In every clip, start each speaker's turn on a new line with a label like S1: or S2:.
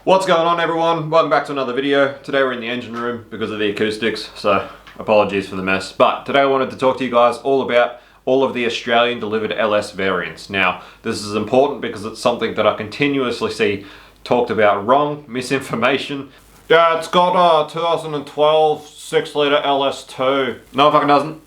S1: What's going on, everyone? Welcome back to another video. Today we're in the engine room because of the acoustics, so apologies for the mess. But today I wanted to talk to you guys all about all of the Australian delivered LS variants. Now, this is important because it's something that I continuously see talked about wrong, misinformation. Yeah, it's got a 2012 6-litre LS2. No, it fucking doesn't.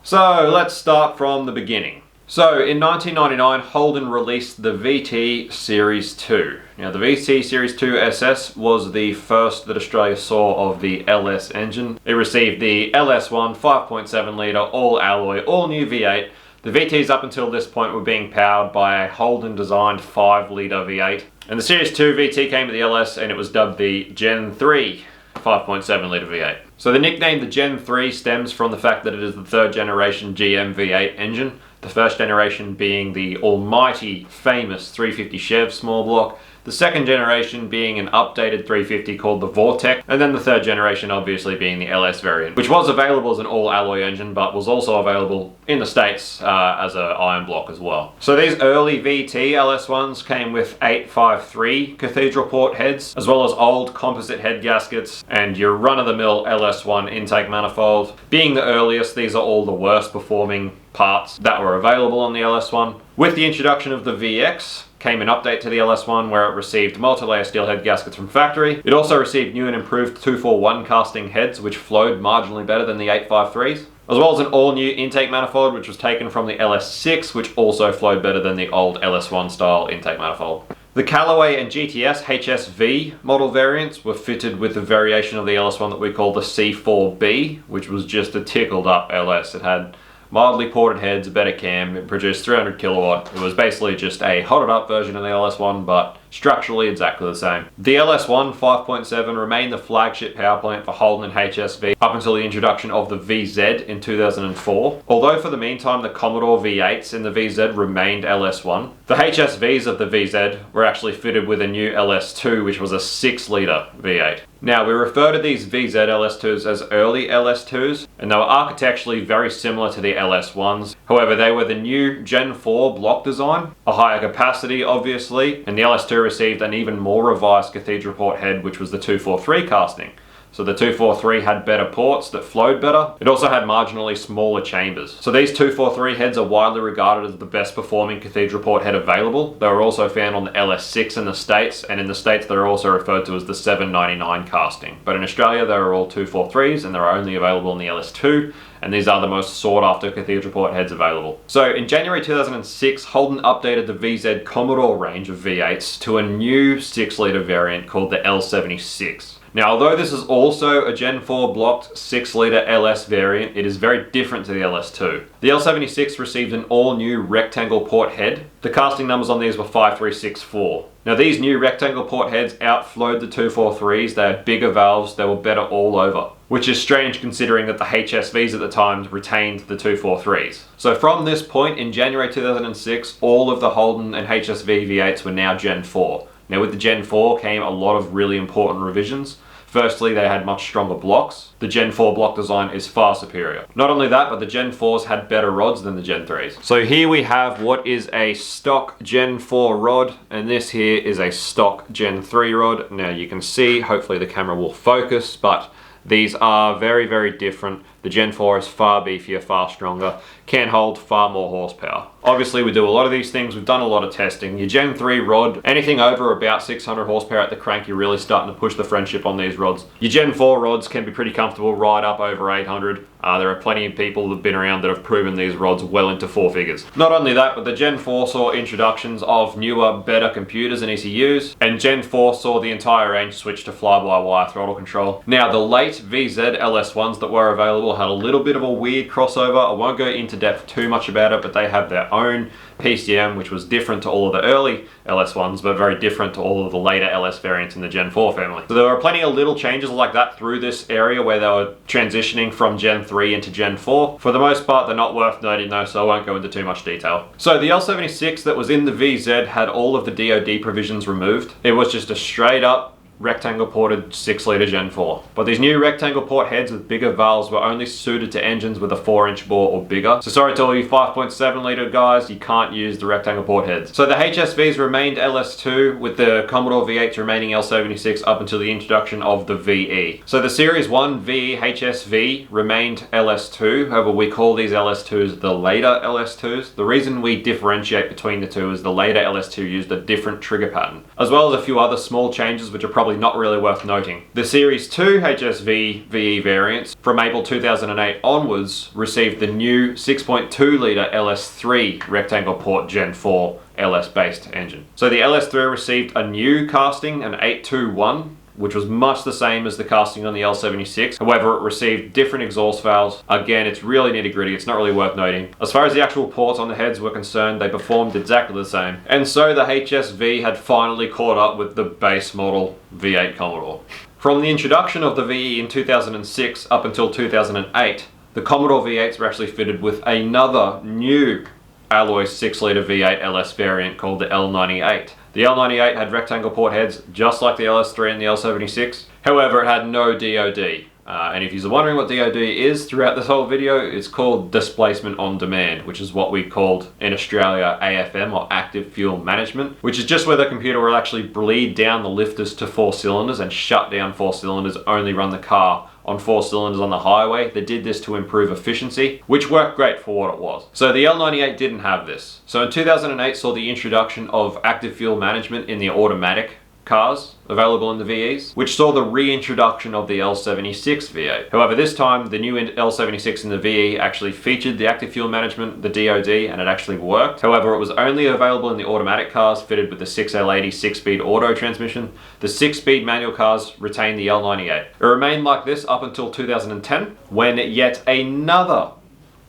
S1: So let's start from the beginning. So in 1999, Holden released the VT Series 2. Now the VT Series 2 SS was the first that Australia saw of the LS engine. It received the LS1 5.7 litre all alloy, all new V8. The VTs up until this point were being powered by a Holden designed 5 litre V8. And the Series 2 VT came with the LS and it was dubbed the Gen 3 5.7 litre V8. So the nickname the Gen 3 stems from the fact that it is the 3rd generation GM V8 engine. The 1st generation being the almighty famous 350 Chev small block, the 2nd generation being an updated 350 called the Vortec, and then the 3rd generation obviously being the LS variant, which was available as an all alloy engine but was also available in the States as an iron block as well. So these early VT LS1s came with 853 cathedral port heads, as well as old composite head gaskets and your run-of-the-mill LS1 intake manifold. Being the earliest, these are all the worst performing parts that were available on the LS1. With the introduction of the VX came an update to the LS1 where it received multi-layer steel head gaskets from factory. It also received new and improved 241 casting heads which flowed marginally better than the 853s, as well as an all-new intake manifold which was taken from the LS6, which also flowed better than the old LS1 style intake manifold. The Callaway and GTS HSV model variants were fitted with a variation of the LS1 that we call the C4B, which was just a tickled up LS. It had mildly ported heads, a better cam, it produced 300 kilowatt. It was basically just a hotted up version of the LS1, but structurally exactly the same. The LS1 5.7 remained the flagship power plant for Holden and HSV up until the introduction of the VZ in 2004. Although for the meantime the Commodore V8s in the VZ remained LS1, the HSVs of the VZ were actually fitted with a new LS2, which was a 6-litre V8. Now we refer to these VZ LS2s as early LS2s, and they were architecturally very similar to the LS1s. However, they were the new Gen 4 block design, a higher capacity obviously, and the LS2 received an even more revised cathedral port head, which was the 243 casting. So the 243 had better ports that flowed better. It also had marginally smaller chambers. So these 243 heads are widely regarded as the best performing cathedral port head available. They were also found on the LS6 in the States, and in the States they're also referred to as the 799 casting. But in Australia they are all 243s and they're only available in the LS2, and these are the most sought after cathedral port heads available. So in January 2006, Holden updated the VZ Commodore range of V8s to a new 6-litre variant called the L76. Now, although this is also a Gen 4 blocked 6-litre LS variant, it is very different to the LS2. The L76 received an all-new rectangle port head. The casting numbers on these were 5364. Now these new rectangle port heads outflowed the 243s, they had bigger valves, they were better all over. Which is strange considering that the HSVs at the time retained the 243s. So from this point in January 2006, all of the Holden and HSV V8s were now Gen 4. Now with the Gen 4 came a lot of really important revisions. Firstly, they had much stronger blocks. The Gen 4 block design is far superior. Not only that, but the Gen 4s had better rods than the Gen 3s. So here we have what is a stock Gen 4 rod, and this here is a stock Gen 3 rod. Now you can see, hopefully the camera will focus, but these are very, very different. The Gen 4 is far beefier, far stronger, can hold far more horsepower. Obviously we do a lot of these things, we've done a lot of testing. Your Gen 3 rod, anything over about 600 horsepower at the crank, you're really starting to push the friendship on these rods. Your Gen 4 rods can be pretty comfortable right up over 800. There are plenty of people that have been around that have proven these rods well into 4 figures. Not only that, but the Gen 4 saw introductions of newer, better computers and ECUs, and Gen 4 saw the entire range switch to fly-by-wire throttle control. Now the late VZ LS1s that were available had a little bit of a weird crossover. I won't go into depth too much about it, but they have their own PCM, which was different to all of the early LS1s, but very different to all of the later LS variants in the Gen 4 family. So there were plenty of little changes like that through this area where they were transitioning from Gen 3 into Gen 4. For the most part, they're not worth noting though, so I won't go into too much detail. So the L76 that was in the VZ had all of the DoD provisions removed. It was just a straight up rectangle ported 6 litre Gen 4. But these new rectangle port heads with bigger valves were only suited to engines with a 4-inch bore or bigger. So sorry to all you 5.7 litre guys, you can't use the rectangle port heads. So the HSVs remained LS2 with the Commodore V8s remaining L76 up until the introduction of the VE. So the Series 1 VE HSV remained LS2, however we call these LS2s the later LS2s. The reason we differentiate between the two is the later LS2 used a different trigger pattern, as well as a few other small changes which are probably not really worth noting. The Series 2 HSV VE variants from April 2008 onwards received the new 6.2 litre LS3 rectangle port Gen 4 LS based engine. So the LS3 received a new casting, an 821, which was much the same as the casting on the L76. However, it received different exhaust valves. Again, it's really nitty gritty, it's not really worth noting. As far as the actual ports on the heads were concerned, they performed exactly the same. And so the HSV had finally caught up with the base model V8 Commodore. From the introduction of the VE in 2006 up until 2008, the Commodore V8s were actually fitted with another new alloy 6 litre V8 LS variant called the L98. The L98 had rectangle port heads just like the LS3 and the L76. However, it had no DOD. And if you're wondering what DOD is throughout this whole video, it's called displacement on demand, which is what we called in Australia AFM, or active fuel management, which is just where the computer will actually bleed down the lifters to 4 cylinders and shut down 4 cylinders, only run the car on 4 cylinders on the highway. They did this to improve efficiency, which worked great for what it was. So the L98 didn't have this. So in 2008 saw the introduction of active fuel management in the automatic cars available in the VEs, which saw the reintroduction of the L76 V8. However, this time the new L76 in the VE actually featured the active fuel management, the DOD, and it actually worked. However, it was only available in the automatic cars fitted with the 6L80 6-speed auto transmission. The 6-speed manual cars retained the L98. It remained like this up until 2010, when yet another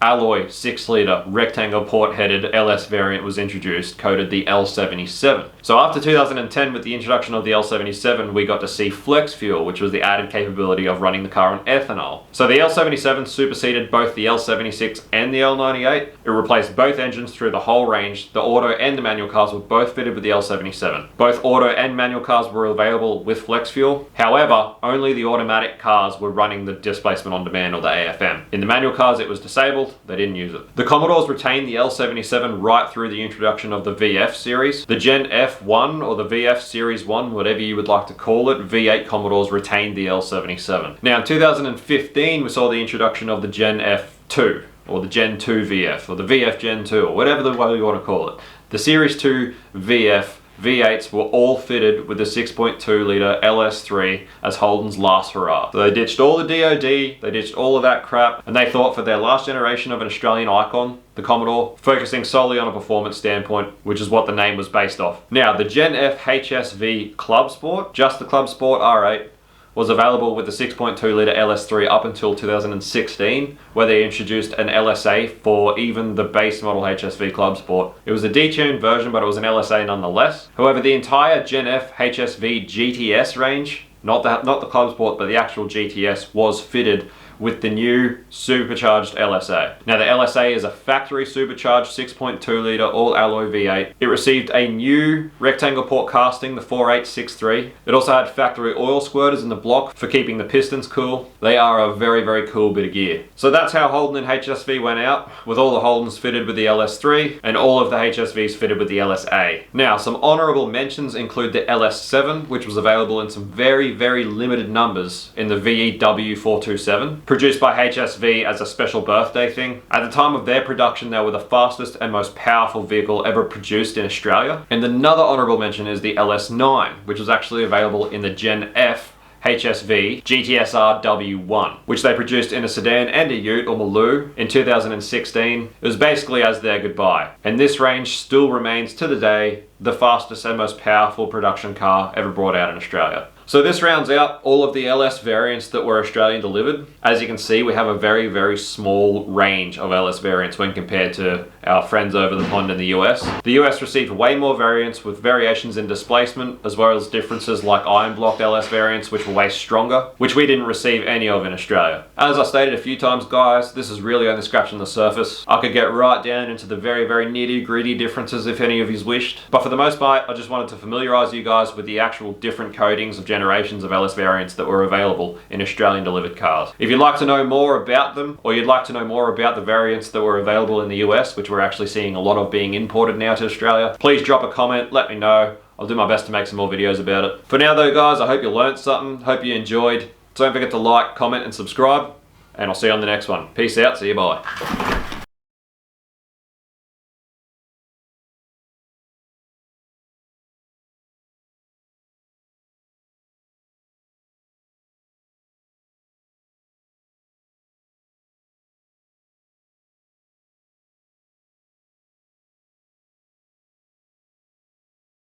S1: alloy 6 litre rectangle port headed LS variant was introduced, coded the L77. So after 2010, with the introduction of the L77, we got to see flex fuel, which was the added capability of running the car on ethanol. So the L77 superseded both the L76 and the L98. It replaced both engines through the whole range. The auto and the manual cars were both fitted with the L77. Both auto and manual cars were available with flex fuel. However, only the automatic cars were running the displacement on demand, or the AFM. In the manual cars, it was disabled. They didn't use it. The Commodores retained the L77 right through the introduction of the VF series. The Gen F1 or the VF Series 1, whatever you would like to call it, V8 Commodores retained the L77. Now in 2015 we saw the introduction of the Gen F2 or the Gen 2 VF or the VF Gen 2 or whatever the way you want to call it. The Series 2 VF V8s were all fitted with the 6.2 litre LS3 as Holden's last hurrah. So they ditched all the DOD, they ditched all of that crap, and they thought for their last generation of an Australian icon, the Commodore, focusing solely on a performance standpoint, which is what the name was based off. Now, the Gen F HSV Club Sport, just the Club Sport R8, was available with the 6.2 litre LS3 up until 2016, where they introduced an LSA for even the base model HSV Club Sport. It was a detuned version, but it was an LSA nonetheless. However, the entire Gen F HSV GTS range, not the Club Sport, but the actual GTS, was fitted with the new supercharged LSA. Now the LSA is a factory supercharged 6.2 litre all alloy V8. It received a new rectangle port casting, the 4863. It also had factory oil squirters in the block for keeping the pistons cool. They are a very, very cool bit of gear. So that's how Holden and HSV went out, with all the Holdens fitted with the LS3 and all of the HSVs fitted with the LSA. Now some honourable mentions include the LS7, which was available in some very, very limited numbers in the VEW 427. Produced by HSV as a special birthday thing. At the time of their production, they were the fastest and most powerful vehicle ever produced in Australia. And another honourable mention is the LS9, which was actually available in the Gen F HSV GTSR W1, which they produced in a sedan and a ute or Maloo in 2016. It was basically as their goodbye. And this range still remains to the day the fastest and most powerful production car ever brought out in Australia. So this rounds out all of the LS variants that were Australian delivered. As you can see, we have a very, very small range of LS variants when compared to our friends over the pond in the US. The US received way more variants with variations in displacement, as well as differences like iron block LS variants, which were way stronger, which we didn't receive any of in Australia. As I stated a few times, guys, this is really only scratching the surface. I could get right down into the very, very nitty gritty differences if any of you wished. But for the most part, I just wanted to familiarize you guys with the actual different codings of Gen generations of LS variants that were available in Australian delivered cars. If you'd like to know more about them, or you'd like to know more about the variants that were available in the US, which we're actually seeing a lot of being imported now to Australia, please drop a comment, let me know. I'll do my best to make some more videos about it. For now though guys, I hope you learnt something, hope you enjoyed. Don't forget to like, comment and subscribe, and I'll see you on the next one. Peace out, see you, bye.